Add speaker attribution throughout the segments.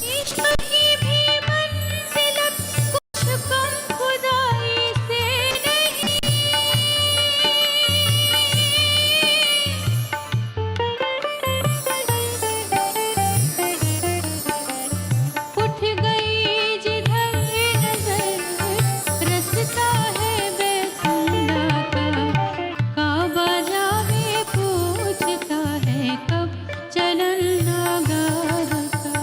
Speaker 1: इश्क की भी मंजिलत कुछ कम खुदाई से नहीं, उठ गई जिधर नजर रसता है बेखुदा का, काबा जावे पूछता है कब चलन नागार का।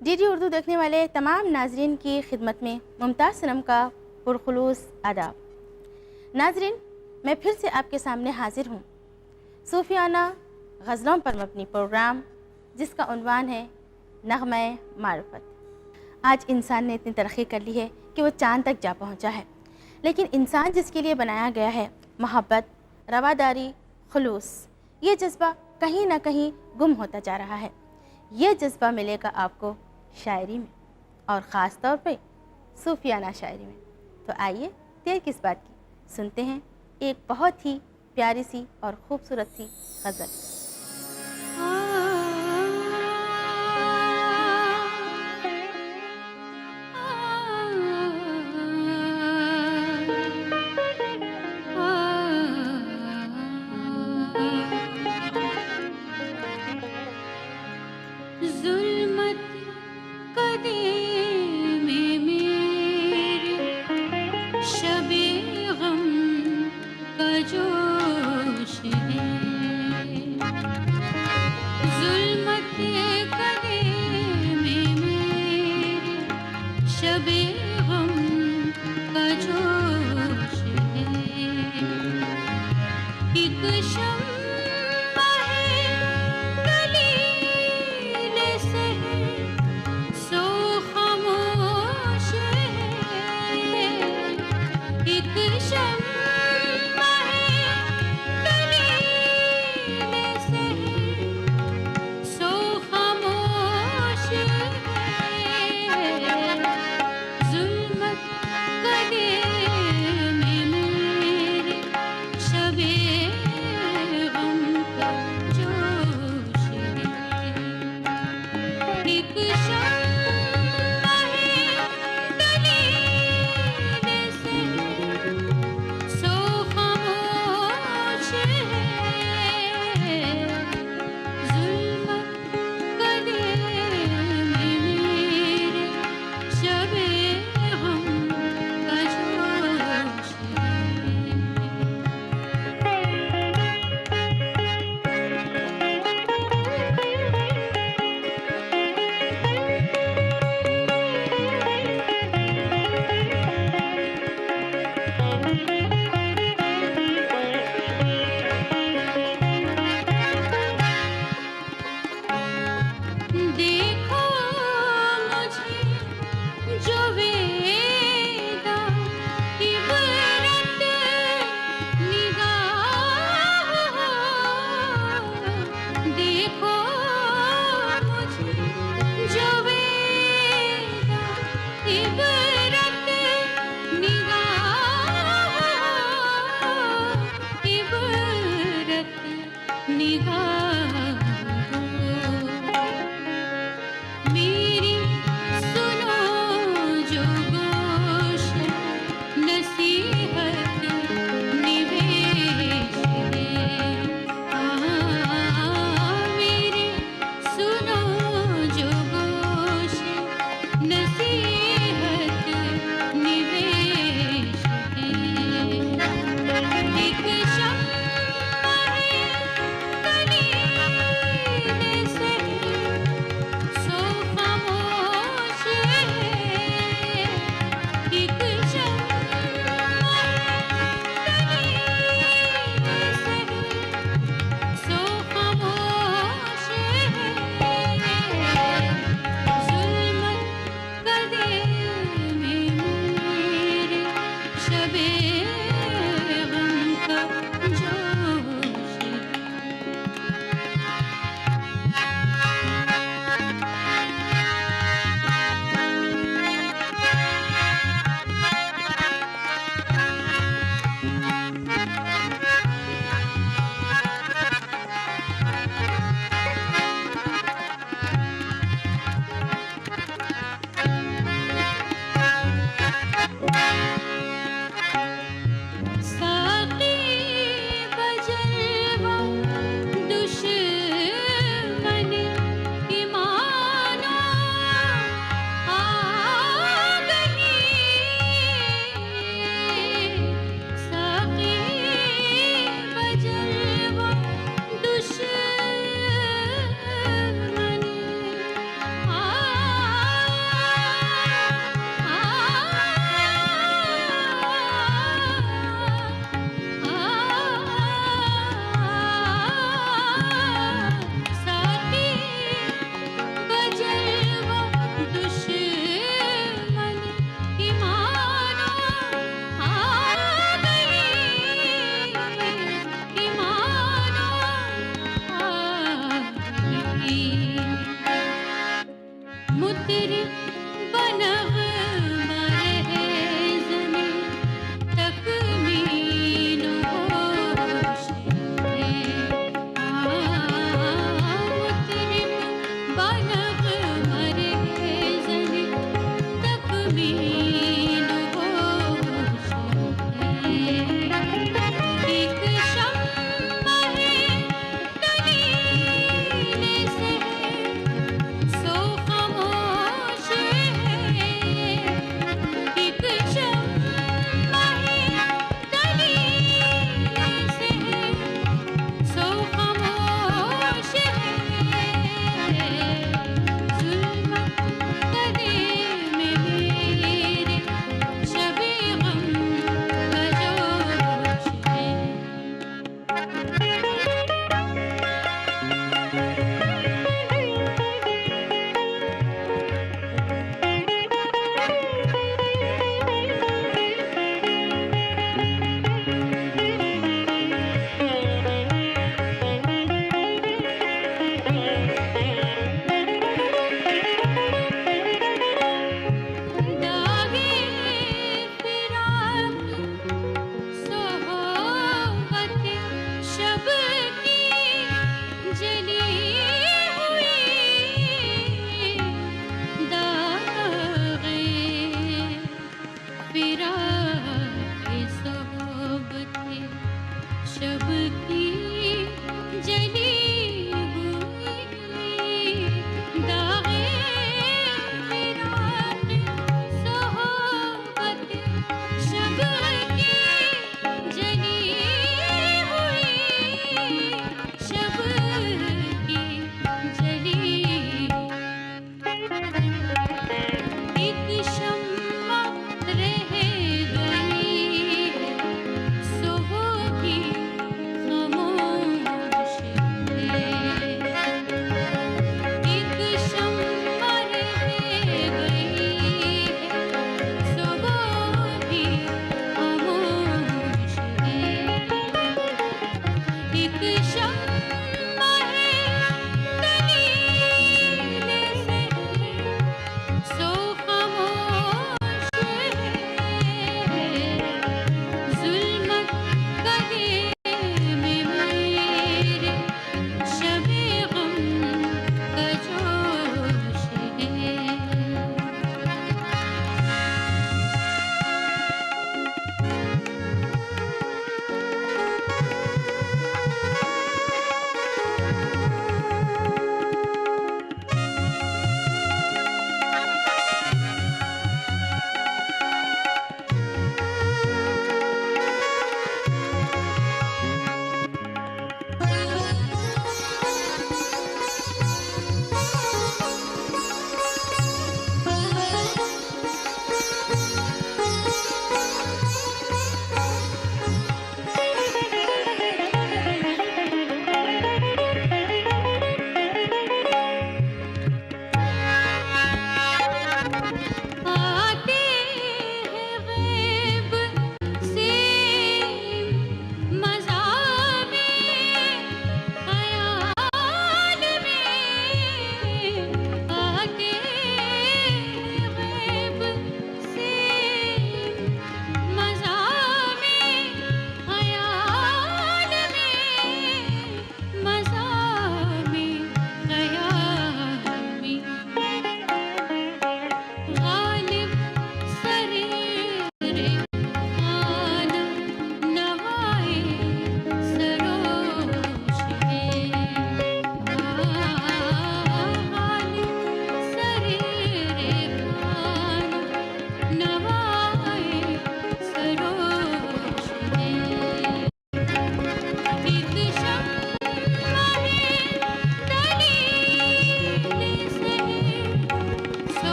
Speaker 2: डीडी उर्दू देखने वाले तमाम नाजरीन की खिदमत में मुमताज़ सनम का पुरखुलूस आदाब। नाजरीन, मैं फिर से आपके सामने हाजिर हूँ सूफियाना गज़लों पर मबनी प्रोग्राम जिसका उन्वान है नग़्मे मारिफत। आज इंसान ने इतनी तरक्की कर ली है कि वो चाँद तक जा पहुँचा है, लेकिन इंसान जिसके लिए बनाया गया है मोहब्बत, रवादारी, खुलूस, ये जज्बा कहीं ना कहीं गुम होता जा रहा है। ये जज्बा मिलेगा आपको शायरी में, और ख़ास तौर पे सूफियाना शायरी में। तो आइए देर किस बात की, सुनते हैं एक बहुत ही प्यारी सी और ख़ूबसूरत सी गज़ल।
Speaker 1: ज़ुल्मत कदे में मेरे शबे गम का जोश है, ज़ुल्मत कदे में मेरे शबे गम का जोश है, एक शम्मा है दलील से सो खामोश है, एक शम्मा है दलील से सो खामोश है, ज़ुल्मत कदे में मेरे शबे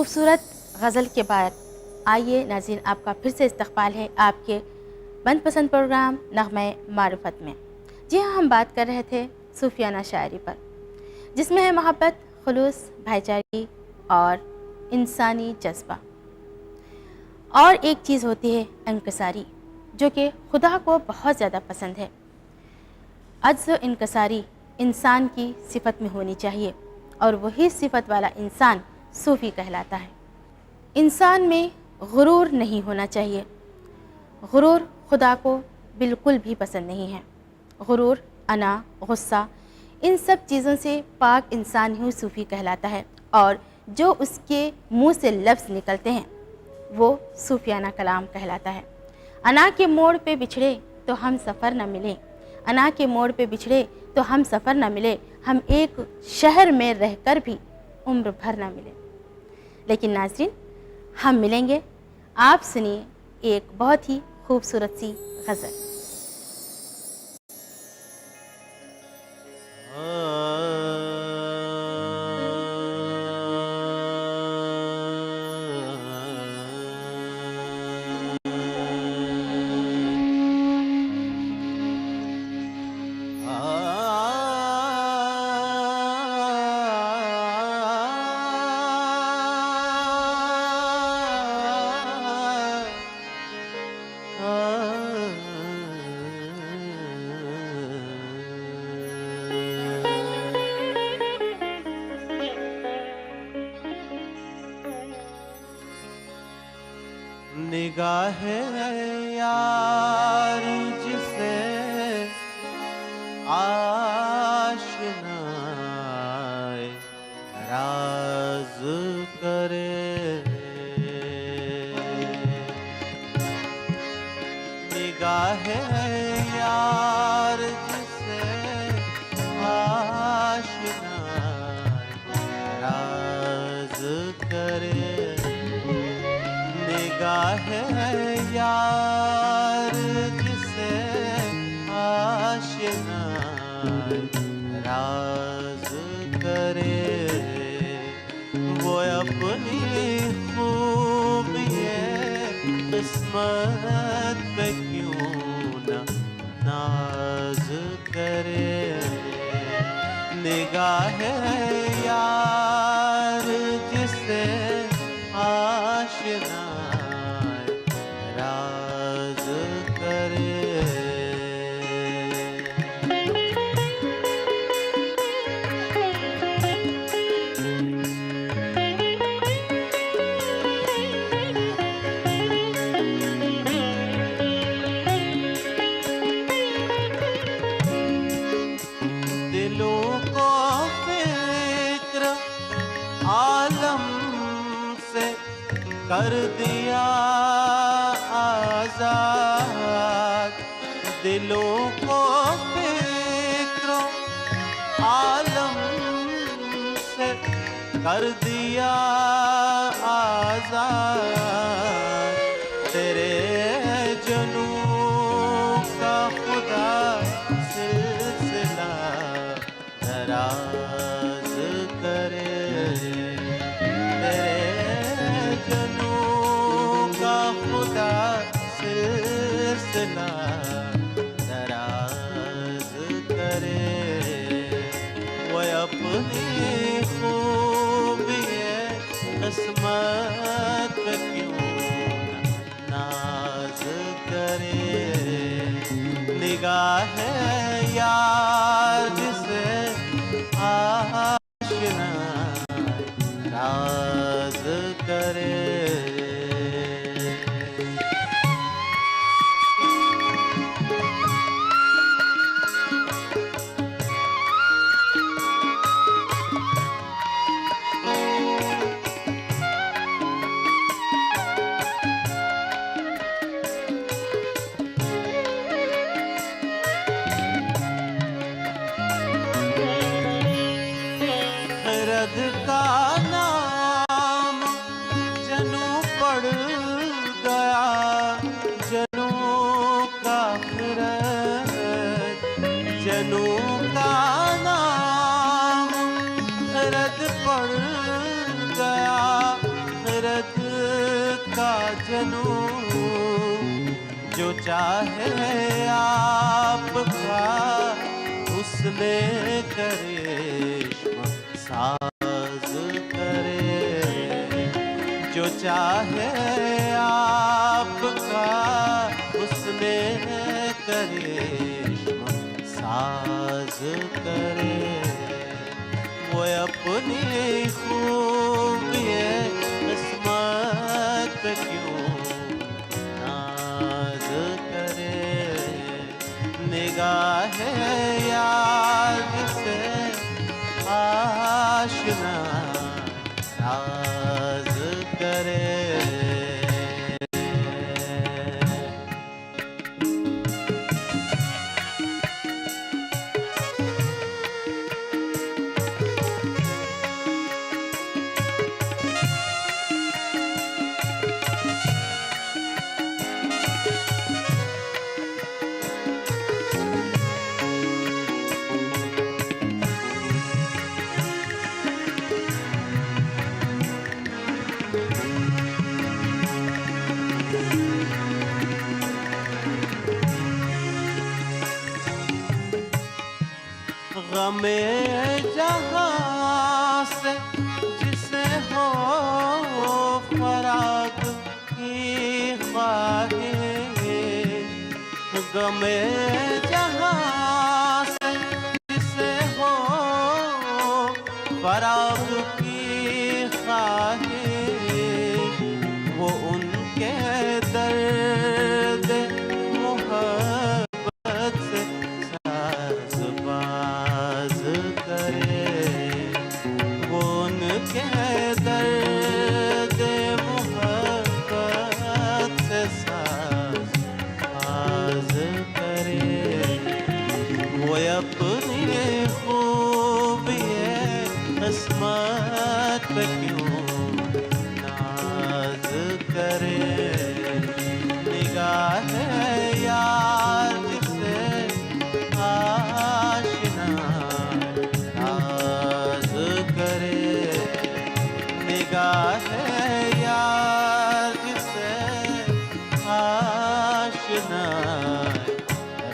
Speaker 2: खूबसूरत गज़ल के बाद आइए नाज़रीन, आपका फिर से इस्तक़बाल है आपके मनपसंद प्रोग्राम नग़्मे मारिफत में। जी हाँ, हम बात कर रहे थे सूफियाना शायरी पर, जिसमें है मोहब्बत, खुलूस, भाईचारी और इंसानी जज्बा। और एक चीज़ होती है इंकसारी, जो कि खुदा को बहुत ज़्यादा पसंद है। अज्ज़ व इंकसारी इंसान की सिफत में होनी चाहिए और वही सिफत वाला इंसान सूफ़ी कहलाता है। इंसान में गुरूर नहीं होना चाहिए। गुरूर खुदा को बिल्कुल भी पसंद नहीं है। गुरूर, अना, गुस्सा, इन सब चीज़ों से पाक इंसान ही सूफ़ी कहलाता है और जो उसके मुंह से लफ्ज़ निकलते हैं वो सूफियाना कलाम कहलाता है। अना के मोड़ पे बिछड़े तो हम सफ़र न मिले, अना के मोड़ पे बिछड़े तो हम सफ़र न मिले, हम एक शहर में रहकर भी उम्र भर न मिले। लेकिन नाज़रीन, हम मिलेंगे। आप सुनिए एक बहुत ही खूबसूरत सी गज़ल।
Speaker 3: निगाह यार जिसे आशनाए राज करे, निगाह यार जिसे आशनाए राज करे, निगाह यार जिसे आशना राज करे, वो अपनी खूबिए किस्मत पे क्यों न नाज करे, निगाह यार जिसे आशना राज करे। दिलों को फिक्र आलम से कर दिया आजाद, दिलों को फिक्र आलम से कर दिया आजाद, तेरे जनू का खुदा सिलसिला दराज करे, तेरे जनू का खुदा सिलसिला दराज करे, वो अपनी खूबिए किस्मत पे क्यों नाज करे, निगाह यार जिसे आशना राज करे। का जनूं, जो चाहे आपका उसने करिश्मा साज करे, जो चाहे आपका उसने करिश्मा साज करे। वो अपनी खूबिए किस्मत पे क्यों नाज करे, निगाह याद से आशना राज करे। गमे जहाँ से जिसे हो फराग की ख्वाहिश, गमे जहाँ से जिसे हो फराग की ख्वाहिश, वो उनके दर्द मोहब्बत से साज़बाज़ करे, वो उनके दर्द मोहब्बत से साज़बाज़ करे। वो अपनी खूबिए किस्मत पे क्यों नाज करे, निगाह यार से आशना राज करे, निगाह यार से आशना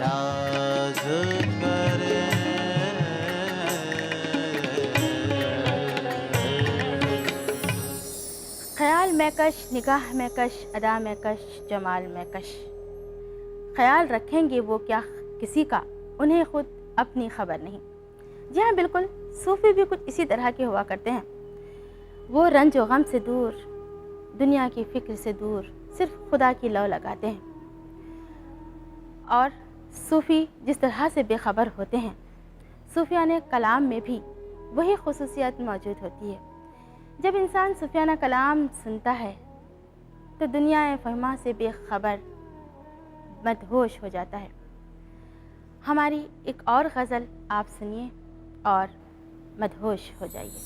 Speaker 3: राज करे।
Speaker 2: ख्याल में कश, निगाह में कश, अदा में कश, जमाल में कश। ख्याल रखेंगे वो क्या किसी का, उन्हें खुद अपनी खबर नहीं। जी हाँ, बिल्कुल, सूफ़ी भी कुछ इसी तरह के हुआ करते हैं। वो रंज व गम से दूर, दुनिया की फ़िक्र से दूर, सिर्फ खुदा की लौ लगाते हैं। और सूफ़ी जिस तरह से बेखबर होते हैं, सूफियाने कलाम में भी वही खुसूसियत मौजूद होती है। जब इंसान सूफियाना कलाम सुनता है तो दुनिया फ़हमा से बेखबर मदहोश हो जाता है। हमारी एक और गज़ल आप सुनिए और मदहोश हो जाइए।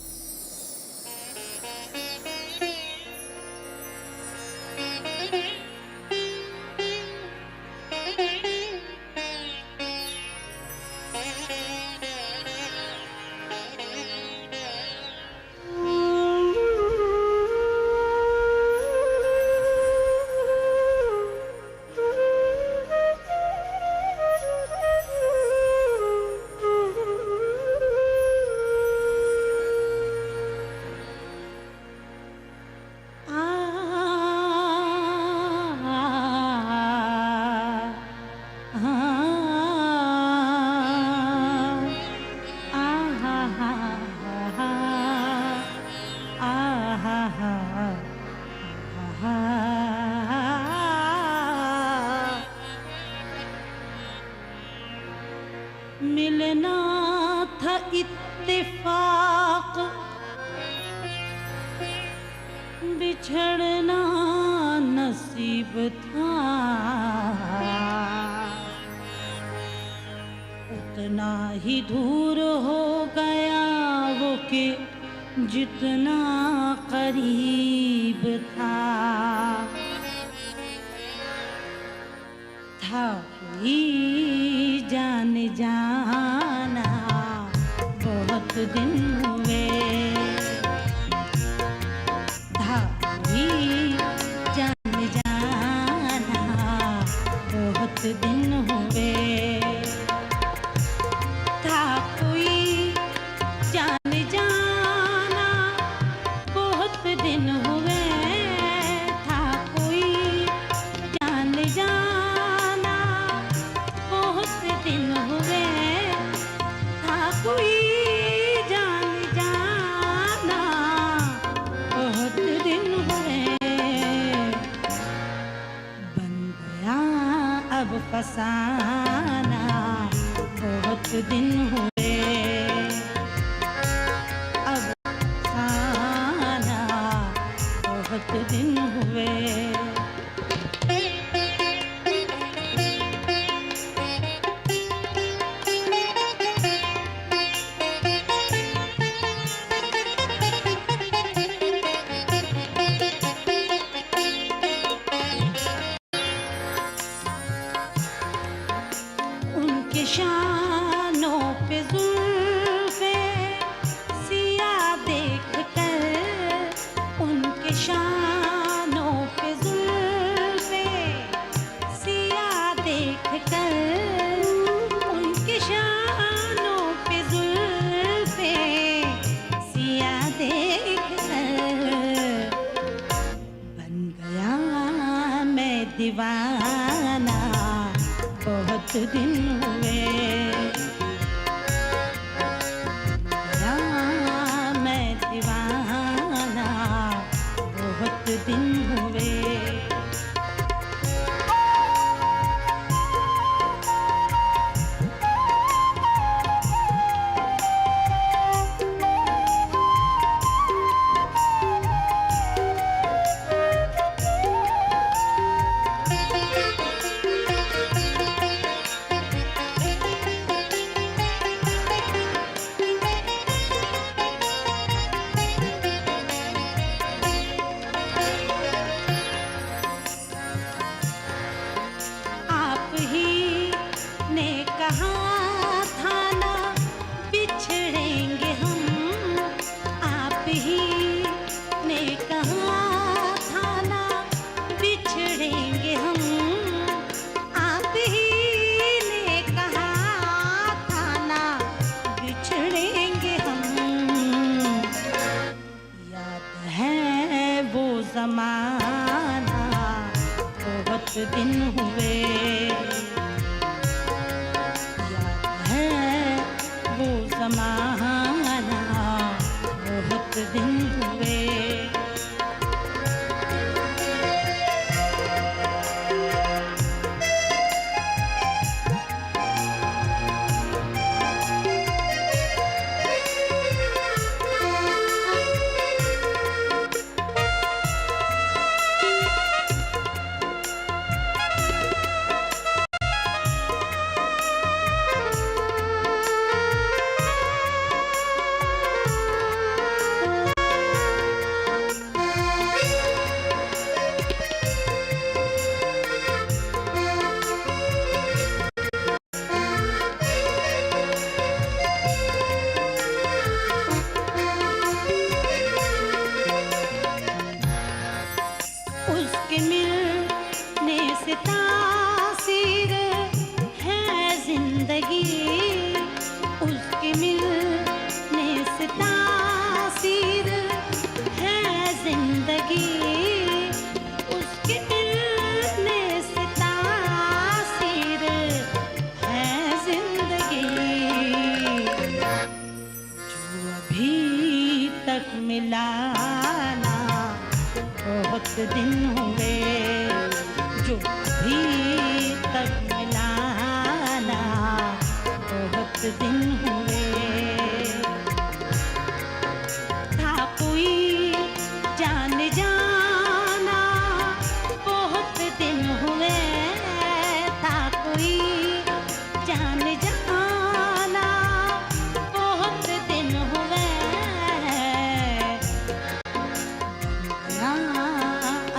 Speaker 4: मिलना था इत्तेफाक, बिछड़ना नसीब था। उतना ही दूर हो गया वो कि जितना करीब था कोई जान जाना बहुत दिन हुए, था कोई जान फसाना बहुत दिन हुए, अब फसाना बहुत दिन हुए। उनके शानों पे जुल्फ़े सिया देख कर, उनके शानों पे जुल्फ़े सिया देख कर, उनके शानों पे जुल्फ़े सिया देख कर बन गया मैं दीवाना बहुत दिन हुए, या मैं दीवाना बहुत दिन हुए। आप ही ने कहा था ना बिछड़ेंगे हम, आप ही ने कहा था ना बिछड़ेंगे हम, आप ही ने कहा था ना बिछड़ेंगे हम। याद है वो ज़माना बहुत दिन हुए, याद है वो ज़माना बहुत दिन हुए। उसके मिलने से तासीर है जिंदगी, उसके मिलने से तासीर है जिंदगी, उसके मिलने से तासीर है जिंदगी। जो अभी तक मिला ना बहुत दिन हुए, जो अभी तक मिलाना बहुत दिन हुए। था कोई जान जाना बहुत दिन हुए, था कोई जान जाना बहुत दिन हुए।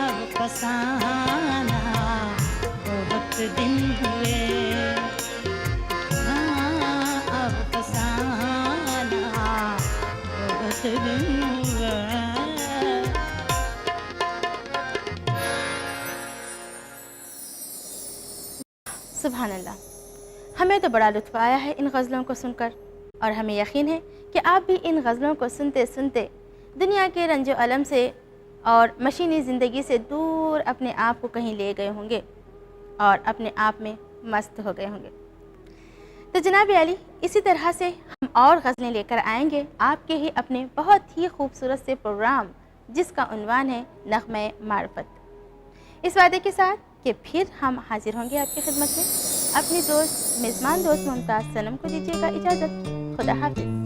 Speaker 4: अब फसाना बहुत दिन हुए, अब फसाना बहुत दिन हुए।
Speaker 2: सुभान अल्लाह, हमें तो बड़ा लुत्फ़ आया है इन गज़लों को सुनकर, और हमें यकीन है कि आप भी इन गज़लों को सुनते सुनते दुनिया के रंजो अलम से और मशीनी ज़िंदगी से दूर अपने आप को कहीं ले गए होंगे और अपने आप में मस्त हो गए होंगे। तो जनाब अली, इसी तरह से हम और गज़लें लेकर आएंगे आपके ही अपने बहुत ही खूबसूरत से प्रोग्राम, जिसका उन्वान है नग़्मे मारिफ़त। इस वादे के साथ कि फिर हम हाजिर होंगे आपकी खिदमत में। अपनी दोस्त मेज़बान दोस्त मुमताज़ सनम को दीजिएगा इजाज़त। खुदा हाफिज़।